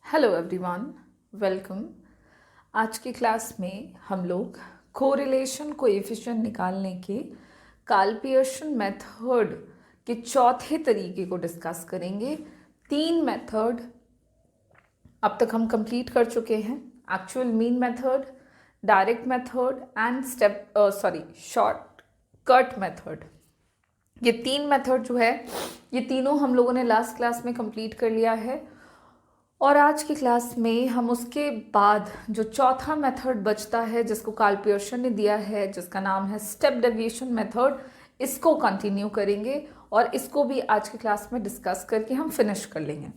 Hello everyone, welcome. आज की class में हम लोग कोरिलेशन कोएफिशिएंट निकालने के कार्ल पियर्सन मेथड के चौथे तरीके को डिस्कस करेंगे। 3 मेथड अब तक हम कंप्लीट कर चुके हैं: actual mean method, direct method and short cut method. ये 3 मेथड जो है ये तीनों हम लोगों ने लास्ट क्लास में कंप्लीट कर लिया है और आज की क्लास में हम उसके बाद जो चौथा मेथड बचता है जिसको कार्ल पियर्सन ने दिया है, जिसका नाम है स्टेप डेविएशन मेथड, इसको कंटिन्यू करेंगे और इसको भी आज की क्लास में डिस्कस करके हम फिनिश कर लेंगे।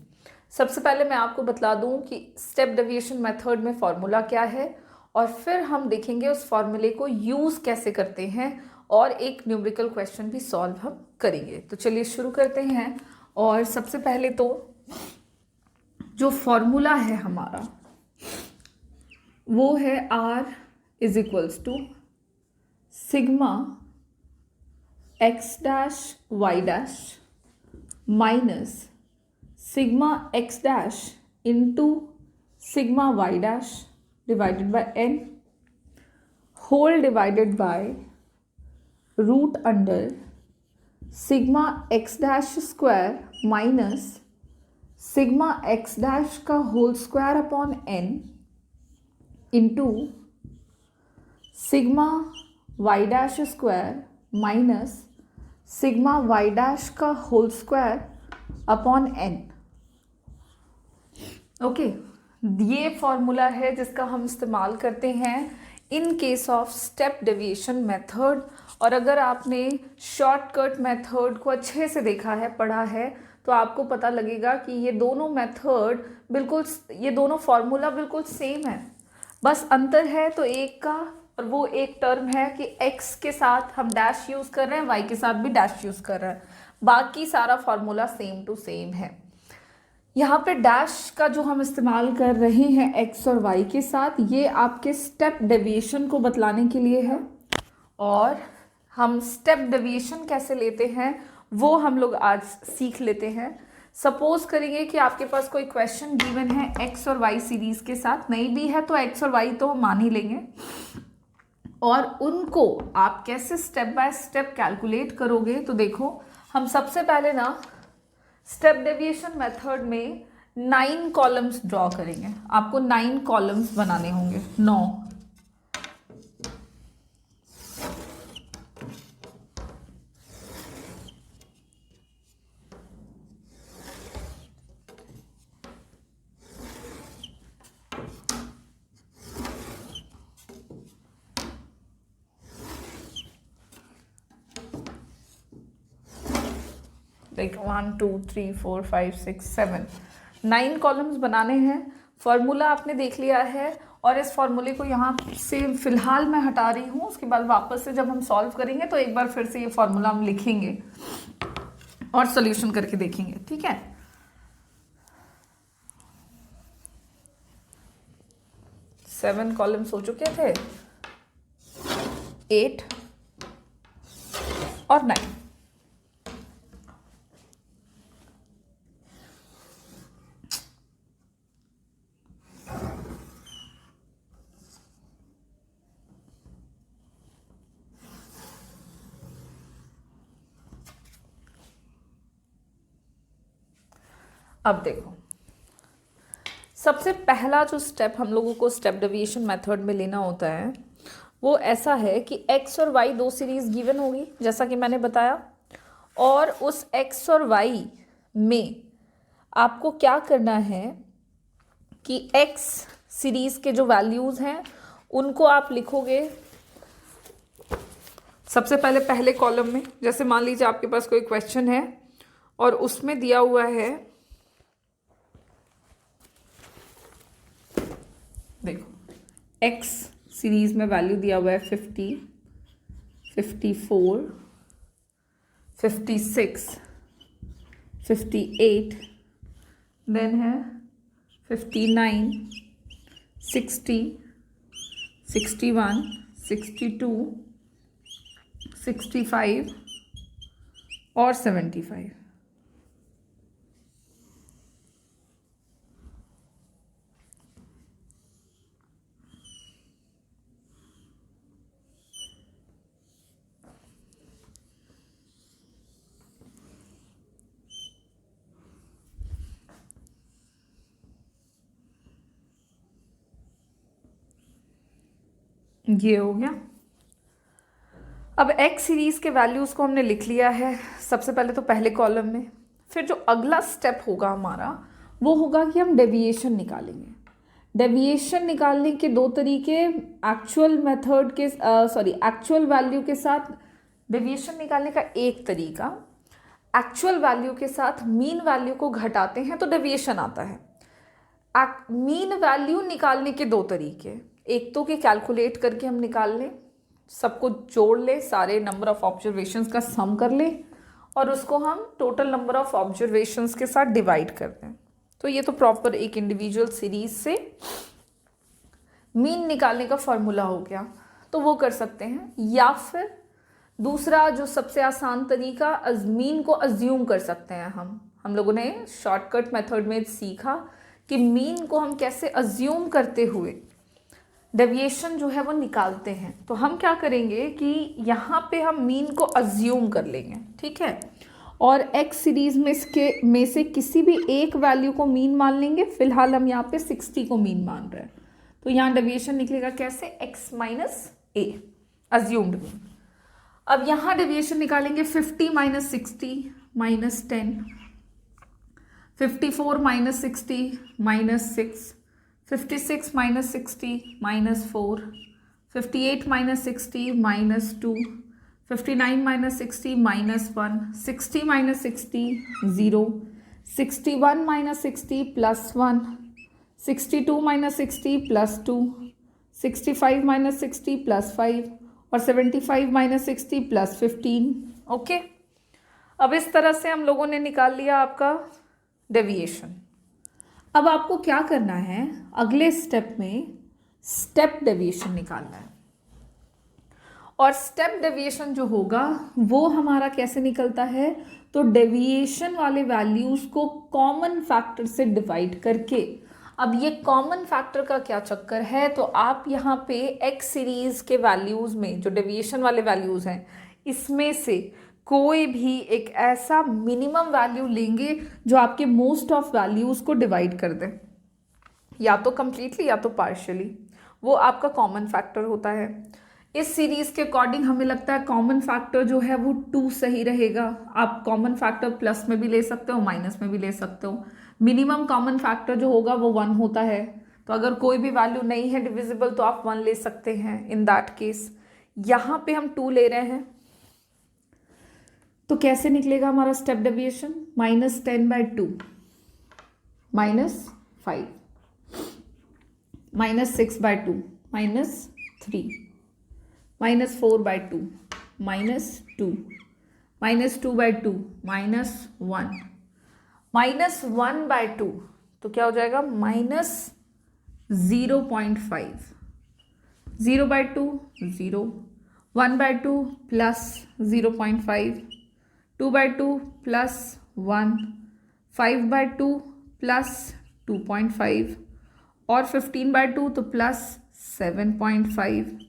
सबसे पहले मैं आपको बता दूं कि स्टेप डेविएशन मेथड में फॉर्मूला क्या है और फिर हम देखेंगे उस फॉर्मूले को यूज़ कैसे करते हैं और एक न्यूमेरिकल क्वेश्चन भी सॉल्व हम करेंगे। तो चलिए शुरू करते हैं। और सबसे पहले तो जो फॉर्मूला है हमारा वो है R is equals to sigma X dash Y dash minus sigma X dash into sigma Y dash divided by n whole divided by root under sigma X dash square minus sigma X dash का whole square upon n into sigma Y dash square minus sigma Y dash का whole square upon n। Okay, ये formula है जिसका हम इस्तेमाल करते हैं in case of step deviation method. और अगर आपने शॉर्टकट मेथड को अच्छे से देखा है, पढ़ा है, तो आपको पता लगेगा कि ये दोनों मेथड बिल्कुल, ये दोनों फॉर्मूला बिल्कुल सेम है। बस अंतर है तो एक का, और वो एक टर्म है कि x के साथ हम डैश यूज़ कर रहे हैं, y के साथ भी डैश यूज़ कर रहे हैं, बाकी सारा फॉर्मूला सेम टू सेम है। यहाँ पे डैश का जो हम इस्तेमाल कर रहे हैं x और y के साथ, ये आपके स्टेप डेविएशन को बतलाने के लिए है। और हम स्टेप डेविएशन कैसे लेते हैं वो हम लोग आज सीख लेते हैं। सपोज करेंगे कि आपके पास कोई क्वेश्चन गिवन है x और y सीरीज के साथ, नहीं भी है तो x और y तो हम मान ही लेंगे, और उनको आप कैसे स्टेप बाय स्टेप कैलकुलेट करोगे। तो देखो, हम सबसे पहले ना स्टेप डेविएशन मेथड में 9 कॉलम्स ड्रॉ करेंगे। आपको 9 कॉलम्स बनाने होंगे, 9। लाइक 1 2 3 4 5 6 7 9 कॉलम्स बनाने हैं। फॉर्मूला आपने देख लिया है और इस फॉर्मूले को यहाँ से फिलहाल मैं हटा रही हूँ। उसके बाद वापस से जब हम सॉल्व करेंगे तो एक बार फिर से ये फॉर्मूला हम लिखेंगे और सॉल्यूशन करके देखेंगे, ठीक है। सेवन कॉलम्स हो चुके थे, 8 और 9। अब देखो, सबसे पहला जो स्टेप हम लोगों को स्टेप डेविएशन मेथड में लेना होता है वो ऐसा है कि x और y दो सीरीज गिवन होगी जैसा कि मैंने बताया, और उस x और y में आपको क्या करना है कि x सीरीज के जो वैल्यूज़ हैं उनको आप लिखोगे सबसे पहले पहले कॉलम में। जैसे मान लीजिए आपके पास कोई क्वेश्चन है और उसमें दिया हुआ है, देखो x सीरीज में वैल्यू दिया हुआ है 50, 54, 56, 58, देन है 59, 60, 61, 62, 65 और 75। ये हो गया। अब एक्स सीरीज़ के वैल्यूज़ को हमने लिख लिया है सबसे पहले तो पहले कॉलम में। फिर जो अगला स्टेप होगा हमारा वो होगा कि हम डेविएशन निकालेंगे। डेविएशन निकालने के दो तरीके, एक्चुअल मेथड के एक्चुअल वैल्यू के साथ डेविएशन निकालने का एक तरीका, एक्चुअल वैल्यू के साथ मीन वैल्यू को घटाते हैं तो डेविएशन आता है। मीन वैल्यू निकालने के दो तरीके, एक तो कि कैलकुलेट करके हम निकाल लें, सबको जोड़ ले, सारे नंबर ऑफ ऑब्जर्वेशंस का सम कर ले और उसको हम टोटल नंबर ऑफ ऑब्जर्वेशंस के साथ डिवाइड कर दें। तो ये तो प्रॉपर एक इंडिविजुअल सीरीज से मीन निकालने का फॉर्मूला हो गया, तो वो कर सकते हैं। या फिर दूसरा जो सबसे आसान तरीका, मीन को अज्यूम कर सकते हैं हम लोगों ने शॉर्टकट मेथड में सीखा कि मीन को हम कैसे अज्यूम करते हुए डेविएशन जो है वो निकालते हैं। तो हम क्या करेंगे कि यहाँ पे हम मीन को अज्यूम कर लेंगे, ठीक है, और एक्स सीरीज में से किसी भी एक वैल्यू को मीन मान लेंगे। फिलहाल हम यहाँ पे 60 को मीन मान रहे हैं, तो यहाँ डेविएशन निकलेगा कैसे, एक्स माइनस ए, अज्यूम्ड मीन। अब यहाँ डेविएशन निकालेंगे 50 minus 60 minus 10, 54 minus 60 minus 6, 56 minus 60 minus 4, 58 minus 60 minus 2, 59 minus 60 minus 1, 60 minus 60 0, 61 minus 60 plus 1, 62 minus 60 plus 2, 65 minus 60 plus 5 और 75 माइनस 60 प्लस 15। ओके, अब इस तरह से हम लोगों ने निकाल लिया आपका डेविएशन। अब आपको क्या करना है, अगले स्टेप में स्टेप डेविएशन निकालना है। और स्टेप डेविएशन जो होगा वो हमारा कैसे निकलता है, तो डेविएशन वाले वैल्यूज को कॉमन फैक्टर से डिवाइड करके। अब ये कॉमन फैक्टर का क्या चक्कर है, तो आप यहाँ पे एक्स सीरीज के वैल्यूज में जो डेविएशन वाले वैल्यूज हैं इसमें से कोई भी एक ऐसा मिनिमम वैल्यू लेंगे जो आपके मोस्ट ऑफ वैल्यूज को डिवाइड कर दे, या तो कंप्लीटली या तो पार्शियली। वो आपका कॉमन फैक्टर होता है। इस सीरीज के अकॉर्डिंग हमें लगता है कॉमन फैक्टर जो है वो 2 सही रहेगा। आप कॉमन फैक्टर प्लस में भी ले सकते हो, माइनस में भी ले सकते हो। मिनिमम कॉमन फैक्टर जो होगा वो 1 होता है, तो अगर कोई भी वैल्यू नहीं है डिविजिबल तो आप 1 ले सकते हैं। इन दैट केस यहाँ पे हम 2 ले रहे हैं, तो कैसे निकलेगा हमारा स्टेप डेविएशन, -10/2 -5, -6/2 -3, -4/2 -2, -2/2 -1, -1/2 तो क्या हो जाएगा, -0.5, 0/2 0, 1/2 प्लस 0.5, 2/2 प्लस 1, 5/2 प्लस 2.5 और 15/2 तो प्लस 7.5।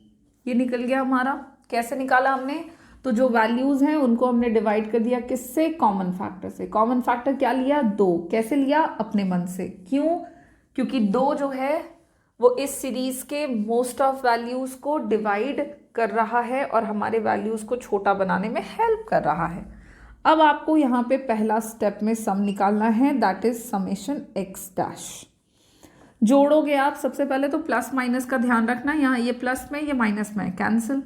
ये निकल गया हमारा। कैसे निकाला हमने, तो जो वैल्यूज हैं उनको हमने डिवाइड कर दिया किससे, कॉमन फैक्टर से। कॉमन फैक्टर क्या लिया, 2। कैसे लिया, अपने मन से। क्यों, क्योंकि 2 जो है वो इस सीरीज के मोस्ट ऑफ वैल्यूज को डिवाइड कर रहा है और हमारे वैल्यूज को छोटा बनाने में हेल्प कर रहा है। अब आपको यहाँ पे पहला स्टेप में सम निकालना है, that is summation X dash. जोड़ोगे आप, सबसे पहले तो प्लस माइनस का ध्यान रखना, यहाँ ये प्लस में ये माइनस में कैंसिल,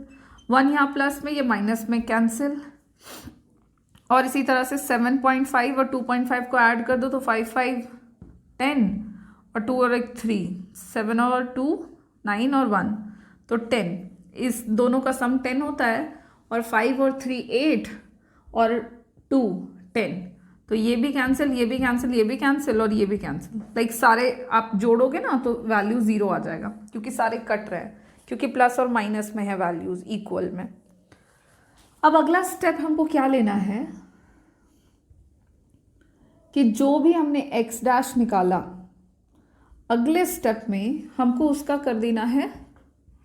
1 यहाँ प्लस में ये माइनस में कैंसिल, और इसी तरह से 7.5 और 2.5 को ऐड कर दो तो 5 5 10 और 2 और 1 3, 7 और 2 9 और 1 तो 10। इस दोनों का सम 10 होता है, और 5 और 3 8 और 2 10, तो ये भी कैंसिल, ये भी कैंसिल, ये भी कैंसिल और ये भी कैंसिल। लाइक सारे आप जोड़ोगे ना तो वैल्यू 0 आ जाएगा, क्योंकि सारे कट रहे हैं, क्योंकि प्लस और माइनस में है वैल्यूज इक्वल में। अब अगला स्टेप हमको क्या लेना है कि जो भी हमने एक्स डैश निकाला, अगले स्टेप में हमको उसका कर देना है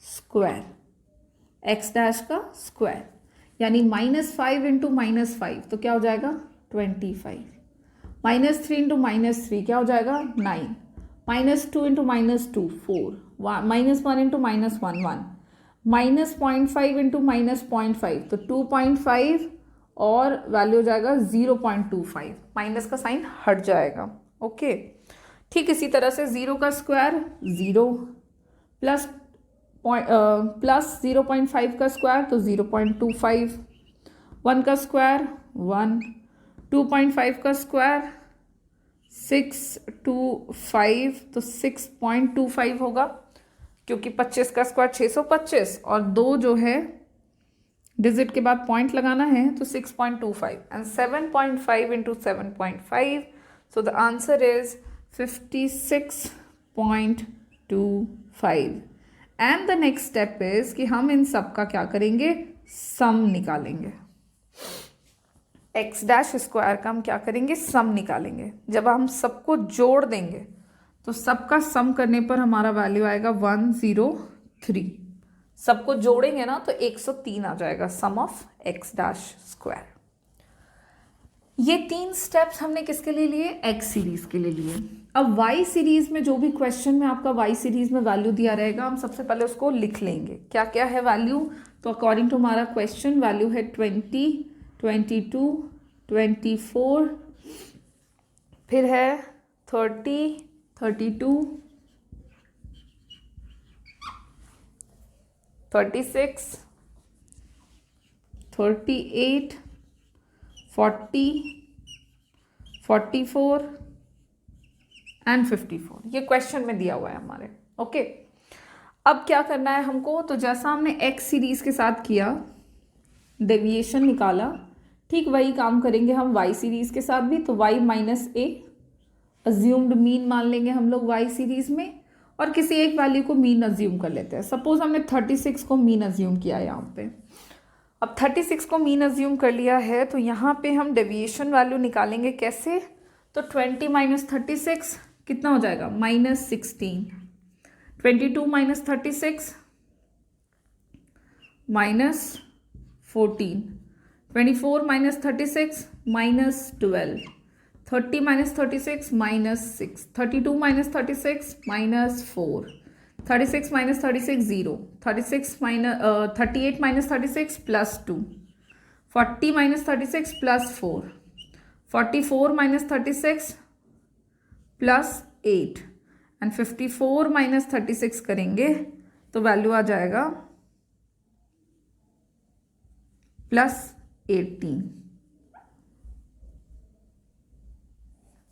स्क्वायर, एक्स डैश का स्क्वायर, यानी -5 इंटू -5 तो क्या हो जाएगा 25, -3 इंटू -3 क्या हो जाएगा 9, -2 इंटू -2 4, -1 इंटू -1 1, -0.5 इंटू -0.5 तो 2.5 और वैल्यू हो जाएगा 0.25, माइनस का साइन हट जाएगा। ओके, ठीक इसी तरह से 0 का स्क्वायर 0 प्लस 0.5 का स्क्वायर तो 0.25, 1 का स्क्वायर 1, 2.5 का स्क्वायर 625 तो 6.25 होगा, क्योंकि 25 का स्क्वायर 625 और 2 जो है डिजिट के बाद पॉइंट लगाना है तो 6.25 and 7.5 into 7.5 so the answer is 56.25 and the next step is कि हम इन सब का क्या करेंगे, सम निकालेंगे। एक्स डैश स्क्वायर का हम क्या करेंगे, सम निकालेंगे। जब हम सबको जोड़ देंगे तो सबका सम करने पर हमारा वैल्यू आएगा 103। सबको जोड़ेंगे ना तो 103 आ जाएगा, सम ऑफ एक्स डैश स्क्वायर। ये 3 स्टेप्स हमने किसके लिए लिए, एक्स सीरीज के लिए लिए। अब वाई सीरीज में जो भी क्वेश्चन में आपका वाई सीरीज में वैल्यू दिया रहेगा, हम सबसे पहले उसको लिख लेंगे। क्या क्या है वैल्यू, तो अकॉर्डिंग टू हमारा क्वेश्चन वैल्यू है 20, 22, 24, फिर है 30, 32, 36, 38, 40, 44 एंड 54। ये क्वेश्चन में दिया हुआ है हमारे। ओके, अब क्या करना है हमको, तो जैसा हमने एक्स सीरीज के साथ किया, डेविएशन निकाला, ठीक वही काम करेंगे हम वाई सीरीज के साथ भी। तो वाई माइनस ए अज्यूम्ड मीन मान लेंगे हम लोग वाई सीरीज में, और किसी एक वैल्यू को मीन अज्यूम कर लेते हैं। सपोज हमने 36 को मीन अज्यूम किया है यहाँ पे। अब 36 को मीन अज्यूम कर लिया है तो यहाँ पे हम डेविएशन वैल्यू निकालेंगे कैसे, तो 20 माइनस 36 कितना हो जाएगा, -16, 22 minus 36 -14, 24 minus 36 -12, 30 minus 36 -6, 32 minus 36 -4, 36 minus 36 0, 38 minus 36 +2, 40 minus 36 +4, 44 minus 36 +8 and 54 minus 36 करेंगे तो वैल्यू आ जाएगा +18।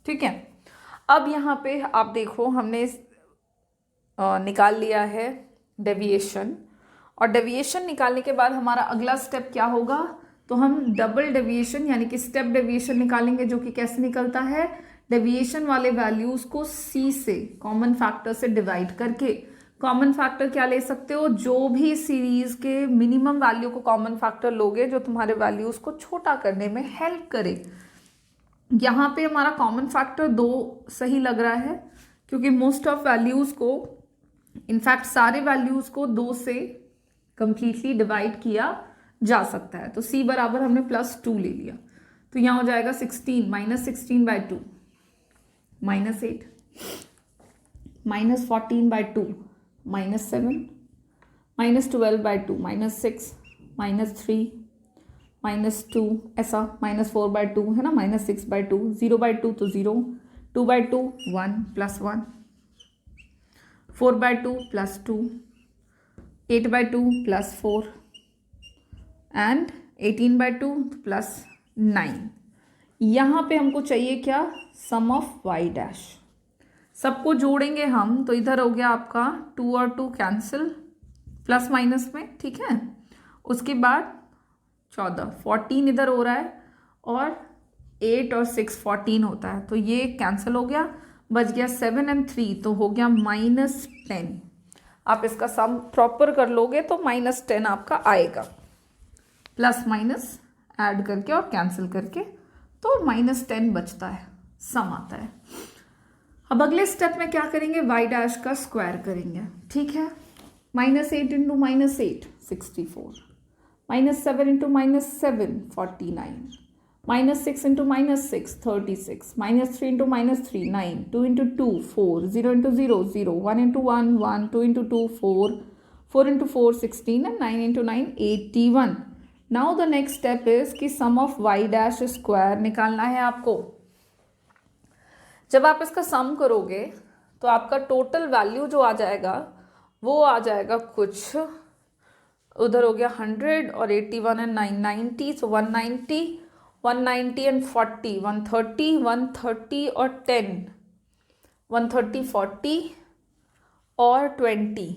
ठीक है, अब यहाँ पे आप देखो हमने निकाल लिया है डेविएशन, और डेविएशन निकालने के बाद हमारा अगला स्टेप क्या होगा, तो हम डबल डेविएशन यानी कि स्टेप डेविएशन निकालेंगे, जो कि कैसे निकलता है, डेविएशन वाले वैल्यूज को सी से कॉमन फैक्टर से डिवाइड करके। कॉमन फैक्टर क्या ले सकते हो, जो भी सीरीज के मिनिमम वैल्यू को कॉमन फैक्टर लोगे जो तुम्हारे वैल्यूज को छोटा करने में हेल्प करे। यहाँ पे हमारा कॉमन फैक्टर 2 सही लग रहा है, क्योंकि मोस्ट ऑफ वैल्यूज को, इनफैक्ट सारे वैल्यूज को 2 से कंप्लीटली डिवाइड किया जा सकता है। तो c बराबर हमने +2 ले लिया, तो यहाँ हो जाएगा 16 -16/2 -8, -14/2 -7, -12/2 -6, -3, -2, ऐसा -4/2 है ना, -6/2, 0/2 तो 0, 2/2 1 +1, 4/2 +2, 8/2 +4 एंड 18/2 +9। यहाँ पे हमको चाहिए क्या, सम ऑफ वाई डैश। सबको जोड़ेंगे हम तो इधर हो गया आपका 2 और 2 कैंसिल प्लस माइनस में, ठीक है। उसके बाद 14, 14 इधर हो रहा है, और 8 और 6 14 होता है, तो ये कैंसिल हो गया, बच गया 7 और 3 तो हो गया -10। आप इसका सम प्रॉपर कर लोगे तो -10 आपका आएगा, प्लस माइनस ऐड करके और कैंसिल करके, तो -10 बचता है, सम आता है। अब अगले स्टेप में क्या करेंगे, वाई डैश का स्क्वायर करेंगे, ठीक है। -8 into -8 64, -7 into -7 49, -6 into -6 36, -3 into -3 9, 2 into 2 4, 0 into 0 0, 1 into 1 1, 2 into 2 4, 4 into 4 16 and 9 into 9 81. Now the next step is कि सम ऑफ y डैश स्क्वायर निकालना है आपको। जब आप इसका सम करोगे तो आपका टोटल वैल्यू जो आ जाएगा वो आ जाएगा कुछ, उधर हो गया 100 और 81 एंड 990, सो 190, 190 एंड 40, 130, 130 और 10, 130, 40 और 20,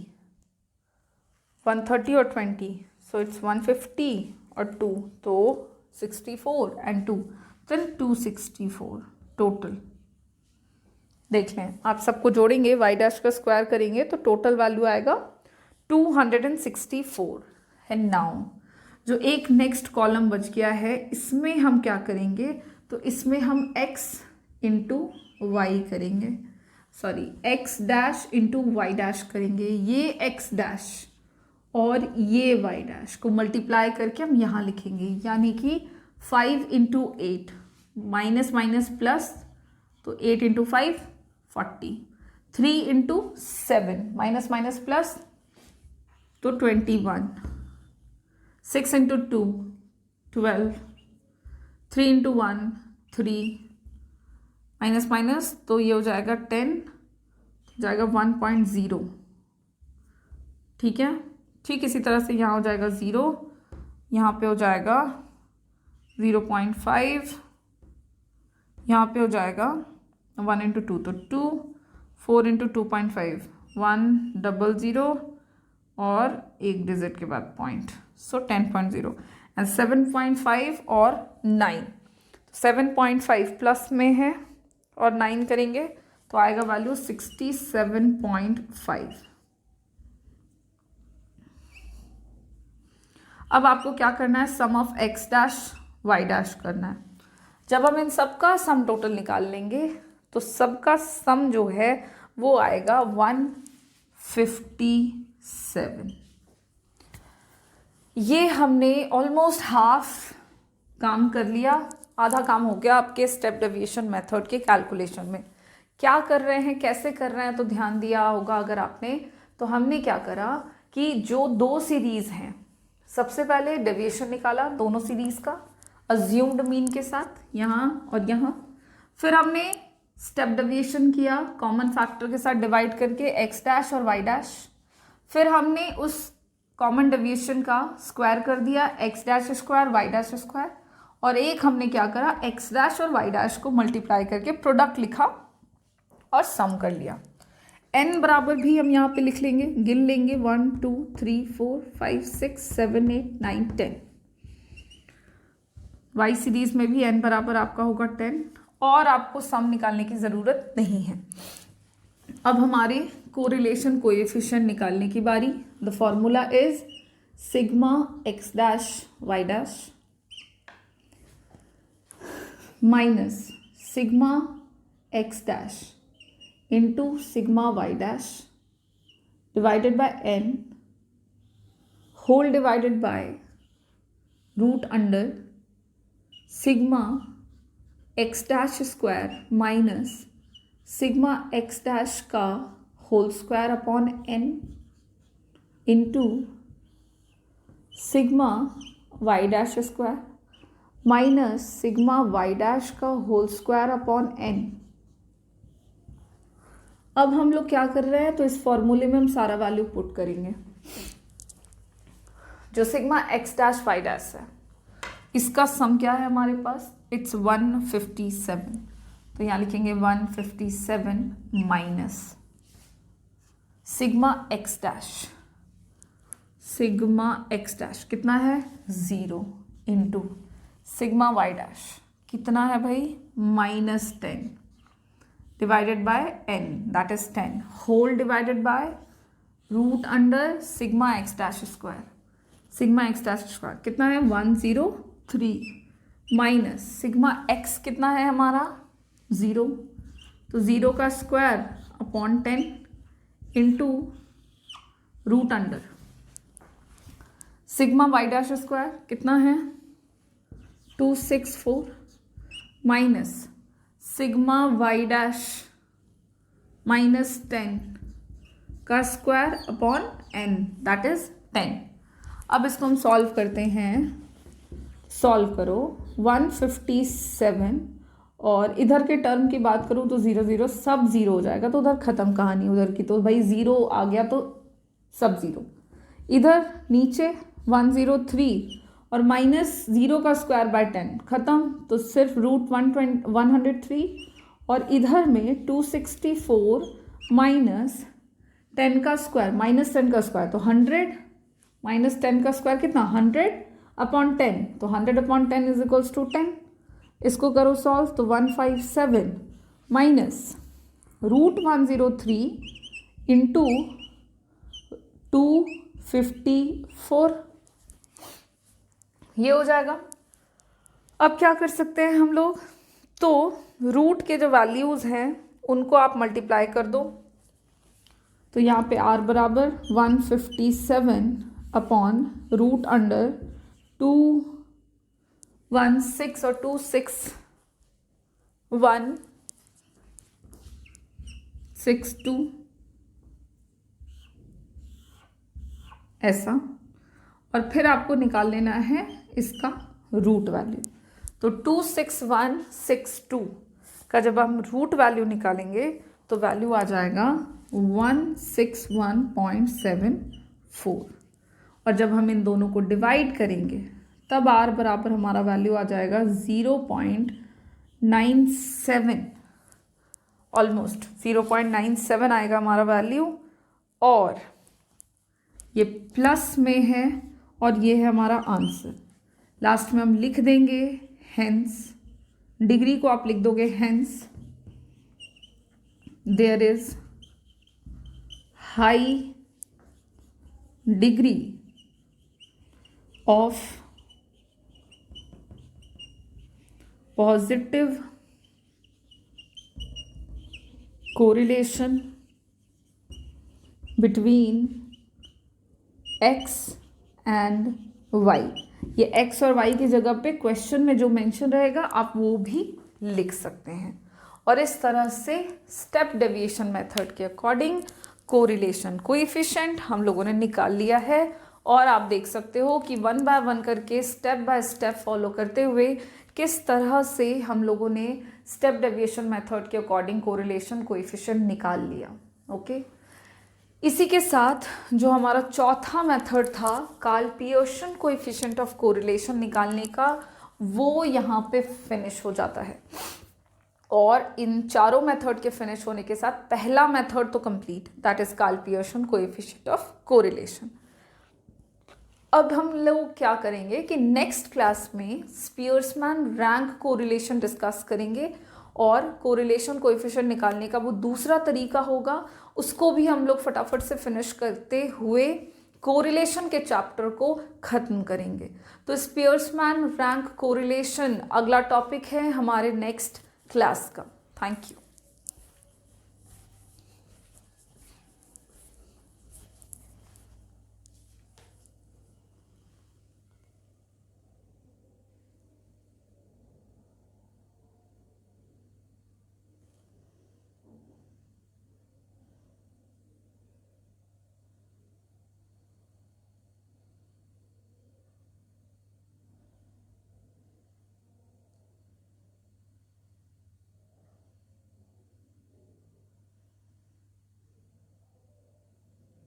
130 और 20, सो इट्स 150 और 2, तो 64 एंड 2, देन 264 टोटल। देख लें, आप सबको जोड़ेंगे, y डैश का स्क्वायर करेंगे तो टोटल वैल्यू आएगा 264। एंड नाउ जो एक नेक्स्ट कॉलम बच गया है इसमें हम क्या करेंगे, तो इसमें हम x इंटू वाई करेंगे, sorry x dash into Y dash करेंगे। ये x डैश और ये y डैश को मल्टीप्लाई करके हम यहाँ लिखेंगे, यानी कि 5 इंटू 8 माइनस माइनस प्लस, तो 8 into 5 40, 3 into 7 minus minus plus तो 21, 6 इंटू 2 12, 3 इंटू 1 3 माइनस माइनस तो ये हो जाएगा 10, जाएगा 1.0। ठीक है, ठीक इसी तरह से यहाँ हो जाएगा 0, यहाँ पे हो जाएगा 0.5, यहाँ पे हो जाएगा 1 इंटू 2 तो 2, 4 इंटू 2.5 100 और एक डिजिट के बाद पॉइंट, सो 10.0 एंड 7.5 और 9, 7.5 प्लस में है और 9 करेंगे तो आएगा वैल्यू 67.5। अब आपको क्या करना है, sum of x dash y dash करना है। जब हम इन सबका सम टोटल निकाल लेंगे तो सबका सम जो है वो आएगा 157। ये हमने ऑलमोस्ट हाफ काम कर लिया, आधा काम हो गया आपके स्टेप डेविएशन मेथड के कैलकुलेशन में। क्या कर रहे हैं, कैसे कर रहे हैं, तो ध्यान दिया होगा अगर आपने, तो हमने क्या करा कि जो दो सीरीज हैं, सबसे पहले डेविएशन निकाला दोनों सीरीज का अज्यूम्ड मीन के साथ यहाँ और यहाँ, फिर हमने स्टेप डेविएशन किया कॉमन फैक्टर के साथ डिवाइड करके x डैश और y डैश, फिर हमने उस कॉमन डेविएशन का स्क्वायर कर दिया x dash square y dash square, और एक हमने क्या करा x डैश और y डैश को मल्टीप्लाई करके प्रोडक्ट लिखा और सम कर लिया। n बराबर भी हम यहाँ पे लिख लेंगे, गिन लेंगे 1 2 3 4 5 6 7 8 9 10। y सीरीज में भी n बराबर आपका होगा 10 और आपको सम निकालने की ज़रूरत नहीं है। अब हमारे कोरिलेशन कोएफिशिएंट निकालने की बारी। The formula is sigma x dash y dash minus sigma x dash into sigma y dash divided by n whole divided by root under sigma x dash square minus sigma x dash का whole square upon n into sigma y dash square minus sigma y dash का whole square upon n। अब हम लोग क्या कर रहे हैं, तो इस फॉर्मूले में हम सारा वैल्यू पुट करेंगे। जो sigma X dash Y dash है इसका सम क्या है हमारे पास, इट्स 157, तो यहाँ लिखेंगे 157 माइनस सिग्मा एक्स डैश कितना है 0 इंटू सिग्मा वाई डैश कितना है भाई -10 divided by n, that is 10 whole divided by root under sigma x dash square कितना है 103 माइनस सिग्मा x कितना है हमारा 0, तो 0 का square upon 10 into root under sigma y dash square कितना है 264 माइनस सिग्मा y डैश -10 का square upon n that is 10। अब इसको हम सॉल्व करते हैं। सॉल्व करो 157 और इधर के टर्म की बात करूँ तो 0 0 सब 0 हो जाएगा, तो उधर ख़त्म कहानी उधर की। तो भाई 0 आ गया तो सब 0। इधर नीचे 103 और माइनस 0 का स्क्वायर बाय 10 ख़त्म, तो सिर्फ रूट 103। और इधर में 264 माइनस 10 का स्क्वायर, माइनस 10 का स्क्वायर तो 100, माइनस 10 का स्क्वायर कितना 100 अपॉन 10, तो 100 अपॉन 10 इज इक्वल्स टू 10। इसको करो सॉल्व तो 157 माइनस रूट 103 इंटू 254, ये हो जाएगा। अब क्या कर सकते हैं हम लोग, तो रूट के जो वैल्यूज़ हैं उनको आप मल्टीप्लाई कर दो। तो यहाँ पे r बराबर 157 अपॉन रूट अंडर 216 और 26162 ऐसा। और फिर आपको निकाल लेना है इसका रूट वैल्यू। तो 26162 का जब हम रूट वैल्यू निकालेंगे तो वैल्यू आ जाएगा 161.74। और जब हम इन दोनों को डिवाइड करेंगे तब r बराबर हमारा वैल्यू आ जाएगा 0.97, ऑलमोस्ट 0.97 आएगा हमारा वैल्यू। और ये प्लस में है और ये है हमारा आंसर। लास्ट में हम लिख देंगे हेंस, डिग्री को आप लिख दोगे hence there is high degree of positive correlation between x and y। ये x और y की जगह पे क्वेश्चन में जो मेंशन रहेगा आप वो भी लिख सकते हैं। और इस तरह से स्टेप डेविएशन मेथड के अकॉर्डिंग कोरिलेशन कोएफिशिएंट हम लोगों ने निकाल लिया है। और आप देख सकते हो कि 1 बाय 1 करके स्टेप बाय स्टेप फॉलो करते हुए किस तरह से हम लोगों ने स्टेप डेविएशन मेथड के अकॉर्डिंग कोरिलेशन कोएफिशिएंट निकाल लिया। ओके, इसी के साथ जो हमारा चौथा मेथड था Karl Pearson coefficient of correlation निकालने का, वो यहाँ पे फिनिश हो जाता है। और इन चारों मेथड के फिनिश होने के साथ पहला मेथड तो complete, that is Karl Pearson coefficient of correlation. अब हम लोग क्या करेंगे कि नेक्स्ट क्लास में स्पियर्समैन रैंक कोरिलेशन डिस्कस करेंगे और कोरिलेशन कोएफिशिएंट निकालने का वो दूसरा तरीका होगा, उसको भी हम लोग फटाफट से फिनिश करते हुए कोरिलेशन के चैप्टर को खत्म करेंगे। तो स्पियर्समैन रैंक कोरिलेशन अगला टॉपिक है हमारे नेक्स्ट क्लास का। Thank you.